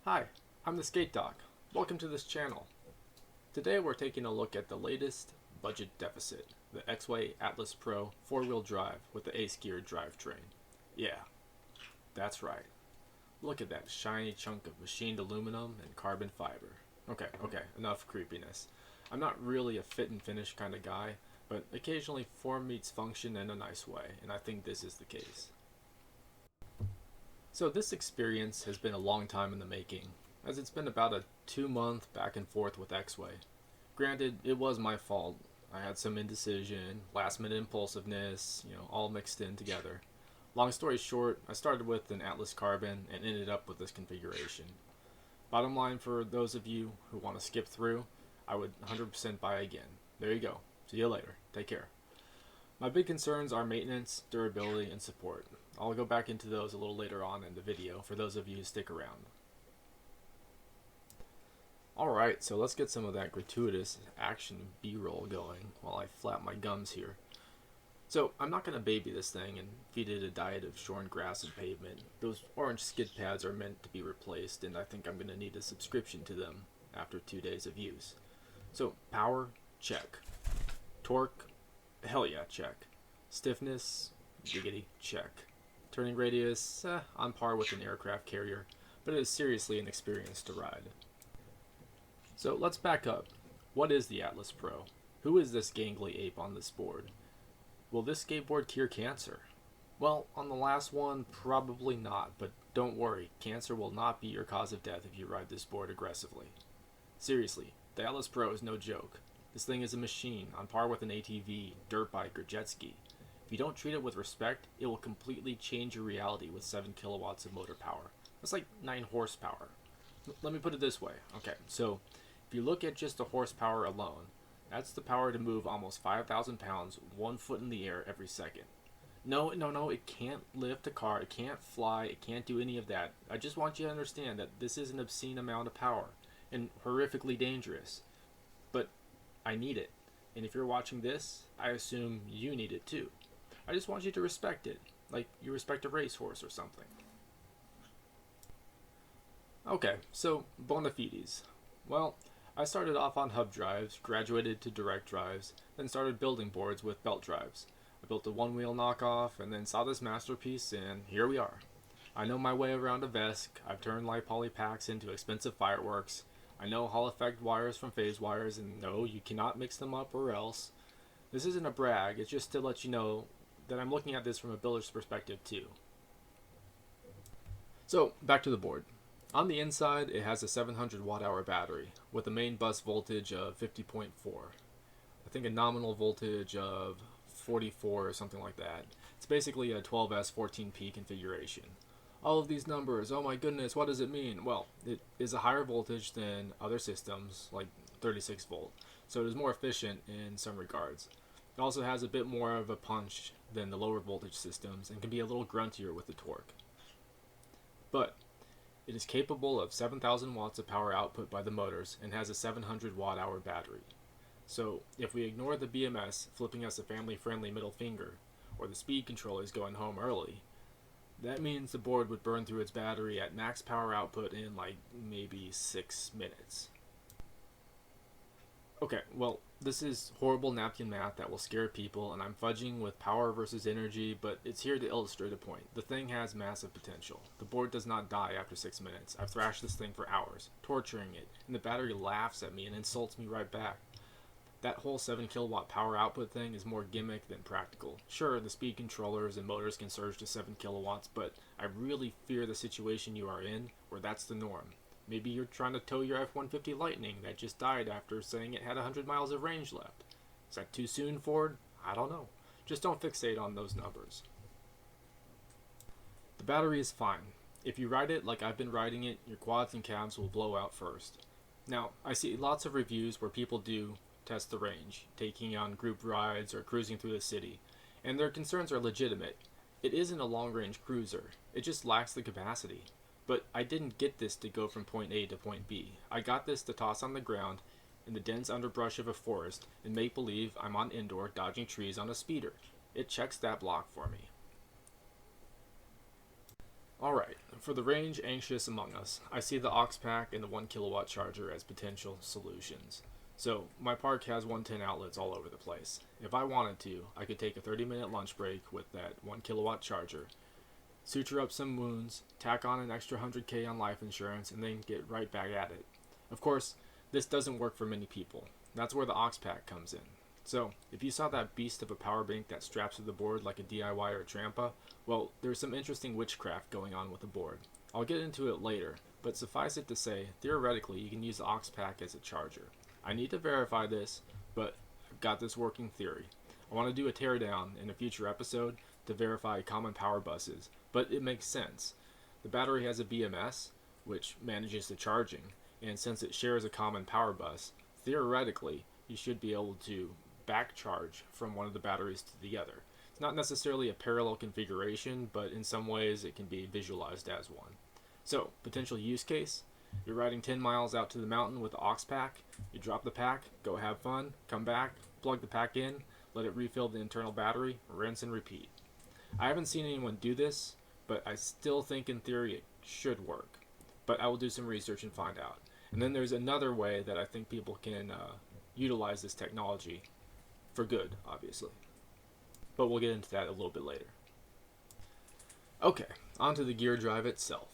Hi, I'm the Skate Doc. Welcome to this channel. Today we're taking a look at the latest budget deficit, the X-Way Atlas Pro 4-wheel drive with the Ace Gear drivetrain. Yeah, that's right. Look at that shiny chunk of machined aluminum and carbon fiber. Okay, enough creepiness. I'm not really a fit and finish kind of guy, but occasionally form meets function in a nice way, and I think this is the case. So this experience has been a long time in the making, as it's been about a 2-month back and forth with X-Way. Granted, it was my fault. I had some indecision, last minute impulsiveness, all mixed in together. Long story short, I started with an Atlas Carbon and ended up with this configuration. Bottom line for those of you who want to skip through, I would 100% buy again. There you go. See you later. Take care. My big concerns are maintenance, durability, and support. I'll go back into those a little later on in the video for those of you who stick around. Alright, so let's get some of that gratuitous action B-roll going while I flap my gums here. So I'm not going to baby this thing and feed it a diet of shorn grass and pavement. Those orange skid pads are meant to be replaced, and I think I'm going to need a subscription to them after 2 days of use. So power, check. Torque, hell yeah, check. Stiffness, giggity, check. Turning radius, on par with an aircraft carrier, but it is seriously an experience to ride. So let's back up. What is the Atlas Pro? Who is this gangly ape on this board? Will this skateboard cure cancer? Well, on the last one, probably not, but don't worry, cancer will not be your cause of death if you ride this board aggressively. Seriously, the Atlas Pro is no joke. This thing is a machine, on par with an ATV, dirt bike, or jet ski. If you don't treat it with respect, it will completely change your reality with 7 kilowatts of motor power. That's like 9 horsepower. Let me put it this way. Okay, so if you look at just the horsepower alone, that's the power to move almost 5,000 pounds 1 foot in the air every second. No, it can't lift a car, it can't fly, it can't do any of that. I just want you to understand that this is an obscene amount of power and horrifically dangerous. But I need it. And if you're watching this, I assume you need it too. I just want you to respect it, like you respect a racehorse or something. Okay, so bona fides. Well, I started off on hub drives, graduated to direct drives, then started building boards with belt drives. I built a one-wheel knockoff and then saw this masterpiece, and here we are. I know my way around a VESC, I've turned Li-Poly packs into expensive fireworks, I know Hall effect wires from phase wires, and no, you cannot mix them up or else. This isn't a brag, it's just to let you know that I'm looking at this from a builder's perspective too. So, back to the board. On the inside, it has a 700 watt hour battery with a main bus voltage of 50.4. I think a nominal voltage of 44 or something like that. It's basically a 12S 14P configuration. All of these numbers, oh my goodness, what does it mean? Well, it is a higher voltage than other systems, like 36 volt, so it is more efficient in some regards. It also has a bit more of a punch than the lower voltage systems and can be a little gruntier with the torque. But it is capable of 7,000 watts of power output by the motors and has a 700 watt hour battery. So if we ignore the BMS flipping us a family friendly middle finger, or the speed controllers going home early, that means the board would burn through its battery at max power output in like maybe 6 minutes. Okay, well, this is horrible napkin math that will scare people, and I'm fudging with power versus energy, but it's here to illustrate a point. The thing has massive potential. The board does not die after 6 minutes. I've thrashed this thing for hours, torturing it, and the battery laughs at me and insults me right back. That whole 7 kilowatt power output thing is more gimmick than practical. Sure, the speed controllers and motors can surge to 7 kilowatts, but I really fear the situation you are in where that's the norm. Maybe you're trying to tow your F-150 Lightning that just died after saying it had 100 miles of range left. Is that too soon, Ford? I don't know. Just don't fixate on those numbers. The battery is fine. If you ride it like I've been riding it, your quads and calves will blow out first. Now, I see lots of reviews where people do test the range, taking on group rides or cruising through the city, and their concerns are legitimate. It isn't a long-range cruiser. It just lacks the capacity. But I didn't get this to go from point A to point B. I got this to toss on the ground in the dense underbrush of a forest and make believe I'm on indoor dodging trees on a speeder. It checks that block for me. Alright, for the range anxious among us, I see the aux pack and the 1 kilowatt charger as potential solutions. So, my park has 110 outlets all over the place. If I wanted to, I could take a 30-minute lunch break with that 1 kilowatt charger, suture up some wounds, tack on an extra 100K on life insurance, and then get right back at it. Of course, this doesn't work for many people. That's where the aux pack comes in. So, if you saw that beast of a power bank that straps to the board like a DIY or a Trampa, well, there's some interesting witchcraft going on with the board. I'll get into it later, but suffice it to say, theoretically, you can use the aux pack as a charger. I need to verify this, but I've got this working theory. I want to do a teardown in a future episode to verify common power buses, but it makes sense. The battery has a BMS, which manages the charging, and since it shares a common power bus, theoretically, you should be able to back charge from one of the batteries to the other. It's not necessarily a parallel configuration, but in some ways it can be visualized as one. So, potential use case, you're riding 10 miles out to the mountain with the aux pack, you drop the pack, go have fun, come back, plug the pack in, let it refill the internal battery, rinse and repeat. I haven't seen anyone do this, but I still think in theory it should work. But I will do some research and find out. And then there's another way that I think people can utilize this technology for good, obviously. But we'll get into that a little bit later. Okay, onto the gear drive itself.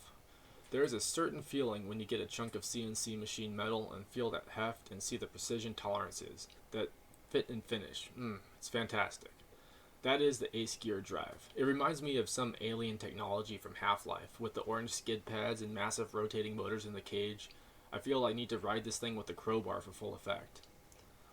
There is a certain feeling when you get a chunk of CNC machine metal and feel that heft and see the precision tolerances, that fit and finish. It's fantastic. That is the Ace gear drive. It reminds me of some alien technology from Half-Life, with the orange skid pads and massive rotating motors in the cage. I feel I need to ride this thing with a crowbar for full effect.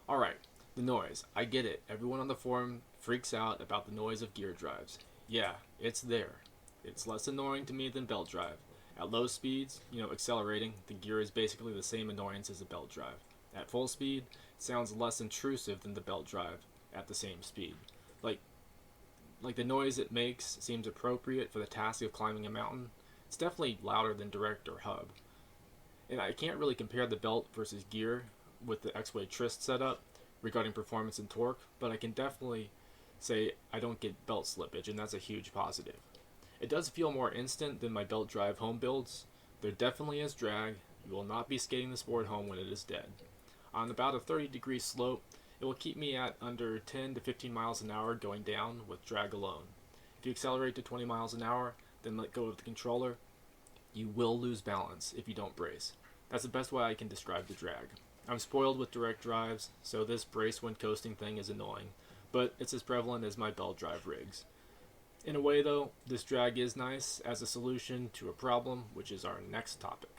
Alright, the noise. I get it. Everyone on the forum freaks out about the noise of gear drives. Yeah, it's there. It's less annoying to me than belt drive. At low speeds, accelerating, the gear is basically the same annoyance as a belt drive. At full speed, it sounds less intrusive than the belt drive at the same speed. Like the noise it makes seems appropriate for the task of climbing a mountain. It's definitely louder than direct or hub. And I can't really compare the belt versus gear with the X-Way Trist setup regarding performance and torque, but I can definitely say I don't get belt slippage, and that's a huge positive. It does feel more instant than my belt drive home builds. There definitely is drag. You will not be skating this board home when it is dead. On about a 30-degree slope, it will keep me at under 10 to 15 miles an hour going down with drag alone. If you accelerate to 20 miles an hour, then let go of the controller, you will lose balance if you don't brace. That's the best way I can describe the drag. I'm spoiled with direct drives, so this brace when coasting thing is annoying, but it's as prevalent as my belt drive rigs. In a way though, this drag is nice as a solution to a problem, which is our next topic.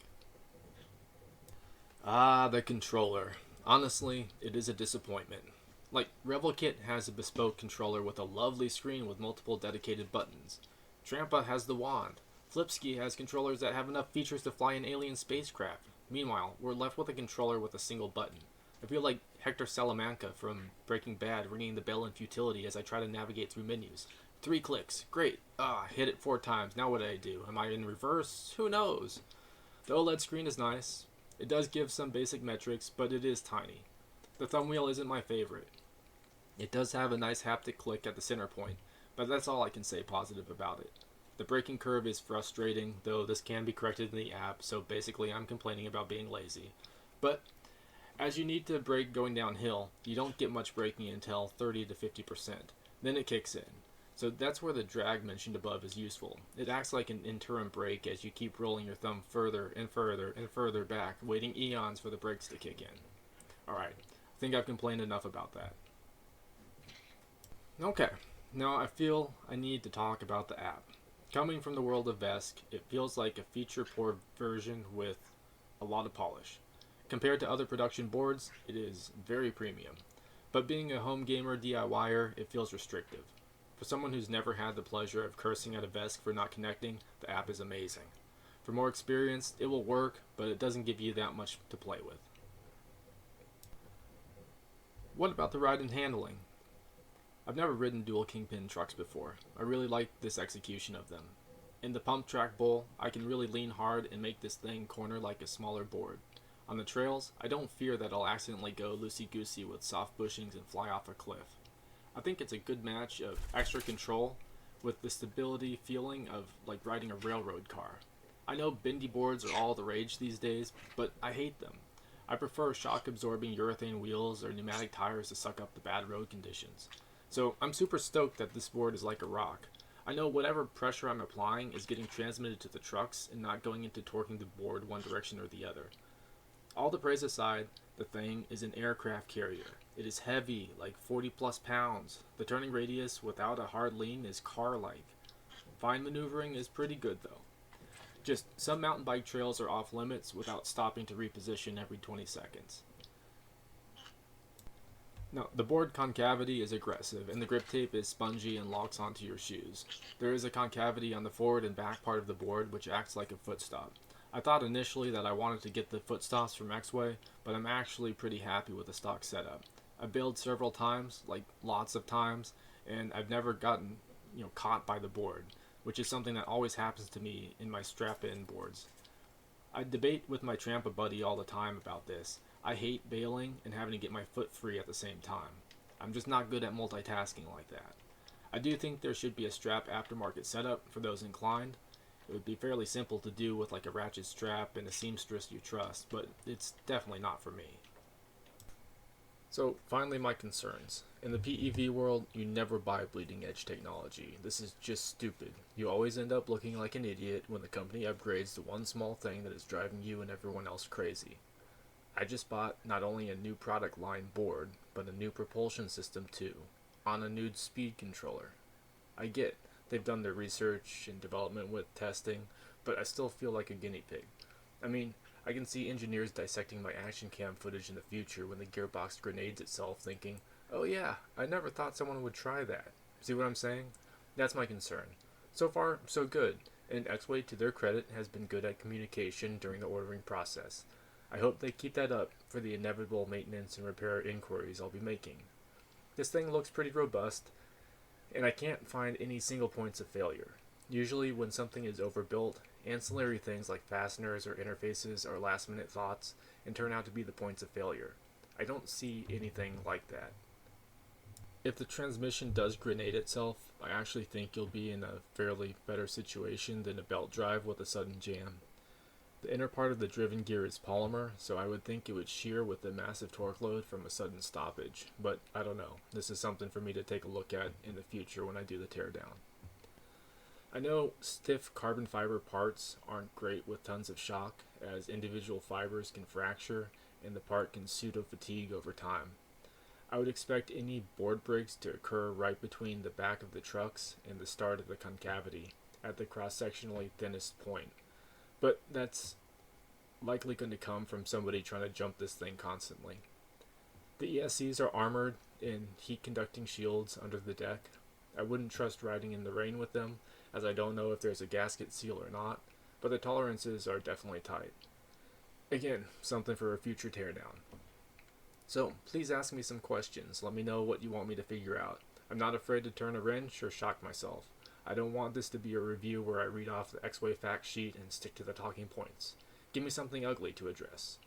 The controller. Honestly, it is a disappointment. Like, Revel Kit has a bespoke controller with a lovely screen with multiple dedicated buttons. Trampa has the wand. Flipski has controllers that have enough features to fly an alien spacecraft. Meanwhile, we're left with a controller with a single button. I feel like Hector Salamanca from Breaking Bad ringing the bell in futility as I try to navigate through menus. 3 clicks. Great. Hit it 4 times. Now what do I do? Am I in reverse? Who knows? The OLED screen is nice. It does give some basic metrics, but it is tiny. The thumb wheel isn't my favorite. It does have a nice haptic click at the center point, but that's all I can say positive about it. The braking curve is frustrating, though this can be corrected in the app, so basically I'm complaining about being lazy. But as you need to brake going downhill, you don't get much braking until 30 to 50%. Then it kicks in. So that's where the drag mentioned above is useful. It acts like an interim brake as you keep rolling your thumb further and further and further back, waiting eons for the brakes to kick in. Alright, I think I've complained enough about that. Okay, now I feel I need to talk about the app. Coming from the world of VESC, it feels like a feature-poor version with a lot of polish. Compared to other production boards, it is very premium. But being a home gamer DIYer, it feels restrictive. For someone who's never had the pleasure of cursing at a VESC for not connecting, the app is amazing. For more experienced, it will work, but it doesn't give you that much to play with. What about the ride and handling? I've never ridden dual kingpin trucks before. I really like this execution of them. In the pump track bowl, I can really lean hard and make this thing corner like a smaller board. On the trails, I don't fear that I'll accidentally go loosey-goosey with soft bushings and fly off a cliff. I think it's a good match of extra control with the stability feeling of like riding a railroad car. I know bendy boards are all the rage these days, but I hate them. I prefer shock absorbing urethane wheels or pneumatic tires to suck up the bad road conditions. So I'm super stoked that this board is like a rock. I know whatever pressure I'm applying is getting transmitted to the trucks and not going into torquing the board one direction or the other. All the praise aside, the thing is an aircraft carrier. It is heavy, like 40 plus pounds. The turning radius without a hard lean is car-like. Fine maneuvering is pretty good though. Just some mountain bike trails are off limits without stopping to reposition every 20 seconds. Now, the board concavity is aggressive, and the grip tape is spongy and locks onto your shoes. There is a concavity on the forward and back part of the board which acts like a foot stop. I thought initially that I wanted to get the foot stops from X-Way, but I'm actually pretty happy with the stock setup. I bailed several times, like lots of times, and I've never gotten, caught by the board, which is something that always happens to me in my strap-in boards. I debate with my Trampa buddy all the time about this. I hate bailing and having to get my foot free at the same time. I'm just not good at multitasking like that. I do think there should be a strap aftermarket setup for those inclined. It would be fairly simple to do with like a ratchet strap and a seamstress you trust, but it's definitely not for me. So finally my concerns. In the PEV world, you never buy bleeding edge technology. This is just stupid. You always end up looking like an idiot when the company upgrades the one small thing that is driving you and everyone else crazy. I just bought not only a new product line board, but a new propulsion system too, on a new speed controller. I get they've done their research and development with testing, but I still feel like a guinea pig. I mean, I can see engineers dissecting my action cam footage in the future when the gearbox grenades itself thinking, oh yeah, I never thought someone would try that. See what I'm saying? That's my concern. So far, so good, and X-Way to their credit has been good at communication during the ordering process. I hope they keep that up for the inevitable maintenance and repair inquiries I'll be making. This thing looks pretty robust, and I can't find any single points of failure. Usually when something is overbuilt, ancillary things like fasteners or interfaces are last minute thoughts and turn out to be the points of failure. I don't see anything like that. If the transmission does grenade itself, I actually think you'll be in a fairly better situation than a belt drive with a sudden jam. The inner part of the driven gear is polymer, so I would think it would shear with the massive torque load from a sudden stoppage, but I don't know. This is something for me to take a look at in the future when I do the teardown. I know stiff carbon fiber parts aren't great with tons of shock, as individual fibers can fracture and the part can pseudo-fatigue over time. I would expect any board breaks to occur right between the back of the trucks and the start of the concavity, at the cross-sectionally thinnest point. But that's likely going to come from somebody trying to jump this thing constantly. The ESCs are armored in heat-conducting shields under the deck. I wouldn't trust riding in the rain with them, as I don't know if there's a gasket seal or not, but the tolerances are definitely tight. Again, something for a future teardown. So, please ask me some questions. Let me know what you want me to figure out. I'm not afraid to turn a wrench or shock myself. I don't want this to be a review where I read off the X-Way fact sheet and stick to the talking points. Give me something ugly to address.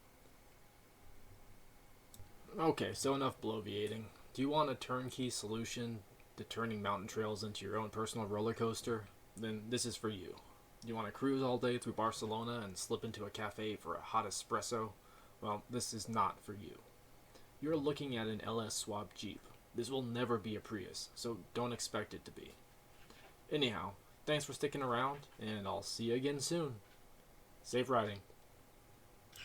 Okay, so enough bloviating. Do you want a turnkey solution to turning mountain trails into your own personal roller coaster? Then this is for you. You want to cruise all day through Barcelona and slip into a cafe for a hot espresso? Well, this is not for you. You're looking at an LS swap Jeep. This will never be a Prius, so don't expect it to be. Anyhow, thanks for sticking around, and I'll see you again soon. Safe riding.